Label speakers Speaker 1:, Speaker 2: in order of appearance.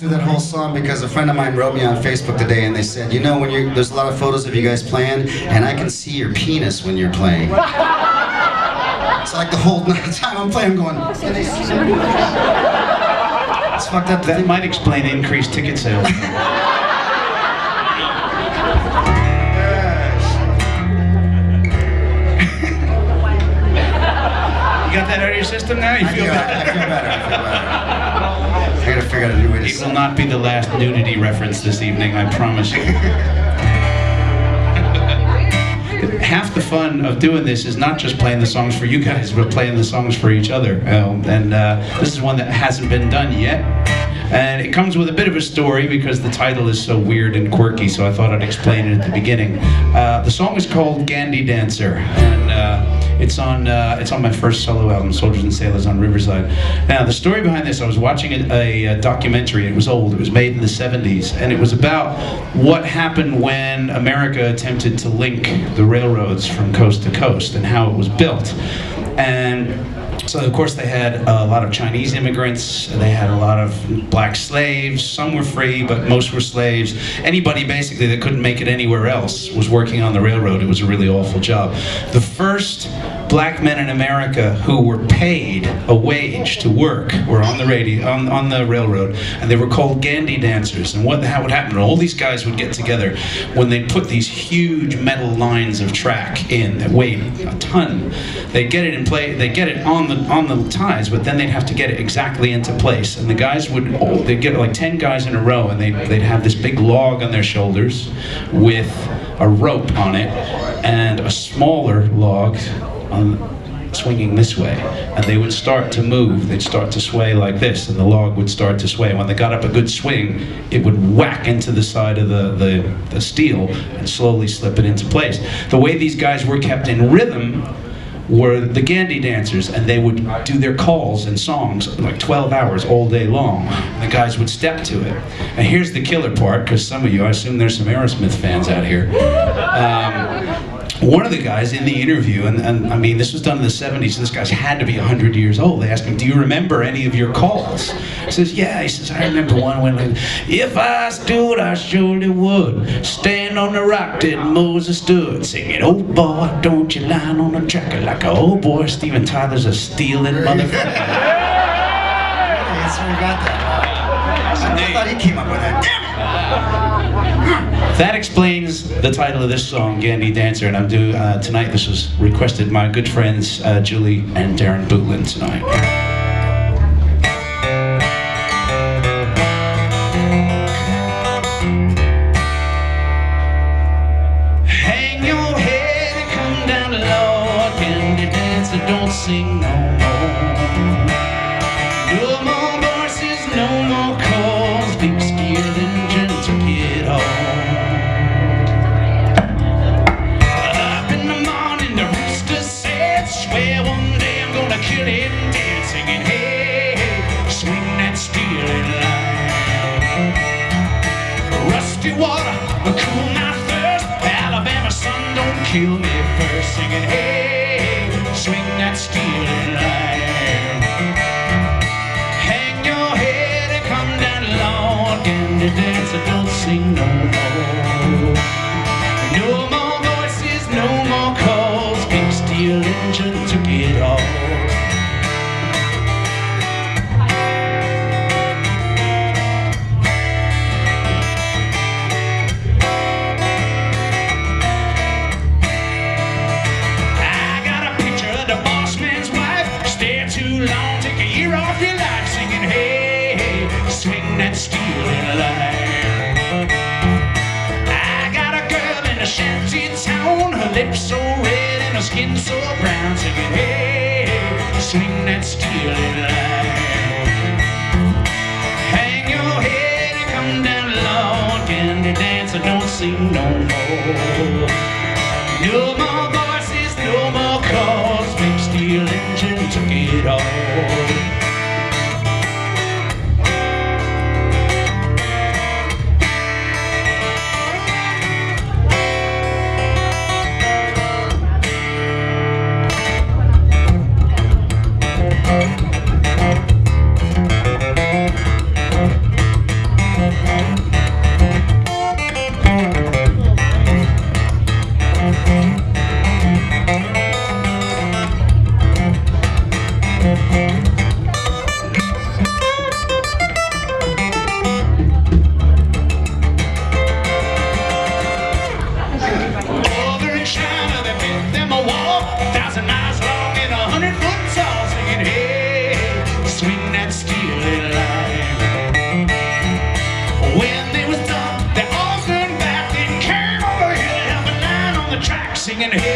Speaker 1: through that whole song because a friend of mine wrote me on Facebook today and they said, you know, there's a lot of photos of you guys playing and I can see your penis when you're playing. It's like the whole time I'm playing I'm going, can they see my penis? It's fucked up.
Speaker 2: That might explain increased ticket sales. You got that out of your system now? You feel better?
Speaker 1: I feel better. I gotta figure out a new way to
Speaker 2: It will not be the last nudity reference this evening, I promise you. Half the fun of doing this is not just playing the songs for you guys, but playing the songs for each other. This is one that hasn't been done yet. And it comes with a bit of a story because the title is so weird and quirky, so I thought I'd explain it at the beginning. The song is called Gandy Dancer, and it's on my first solo album, Soldiers and Sailors on Riverside. Now, the story behind this, I was watching a documentary. It was old. It was made in the 70s, and it was about what happened when America attempted to link the railroads from coast to coast and how it was built. And so, of course, they had a lot of Chinese immigrants, they had a lot of black slaves, some were free, but most were slaves. Anybody, basically, that couldn't make it anywhere else was working on the railroad. It was a really awful job. The first black men in America who were paid a wage to work were on the railroad, and they were called Gandy dancers. And how would happen? All these guys would get together when they put these huge metal lines of track in that weighed a ton. They'd get it in play, they'd get it on the ties, but then they'd have to get it exactly into place. And the guys they'd get like 10 guys in a row, and they'd have this big log on their shoulders with a rope on it and a smaller log swinging this way, and they would start to move. They'd start to sway like this, and the log would start to sway. And when they got up a good swing, it would whack into the side of the steel and slowly slip it into place. The way these guys were kept in rhythm were the Gandy dancers, and they would do their calls and songs like 12 hours all day long. The guys would step to it. And here's the killer part, because some of you, I assume there's some Aerosmith fans out here. One of the guys in the interview, and I mean, this was done in the 70s, so this guy had to be 100 years old. They asked him, do you remember any of your calls? He says, yeah. He says, I remember one when like, if I stood, I surely would stand on the rock that Moses stood, singing, oh boy, don't you line on the track like a oh boy, Steven Tyler's a stealing motherfucker.
Speaker 1: Yes, we got that. I thought he came up with that. Damn it!
Speaker 2: That explains the title of this song, Gandy Dancer, and I'm doing tonight. This was requested by my good friends Julie and Darren Bootlin tonight. Hang your head and come down, Lord, Gandy Dancer, don't sing no more. No more voices, no more calls, big skilled engine to get home. Kill him dead, singing, hey, hey, swing that stealing line. Rusty water, cool my thirst, Alabama sun, don't kill me first, singing, hey, hey, swing that stealing line. Hang your head and come down, Lord, Gandy dancer, don't sing no more. No more voices, no more calls, big steel engine to get off. Swing that stealing line. I got a girl in a shanty town, her lips so red and her skin so brown, singing, hey, swing that stealing line. Hang your head and come down, Lord, Gandy dancer, don't sing no more. No more voices, no more calls, big steel engine took it all. singing, hey.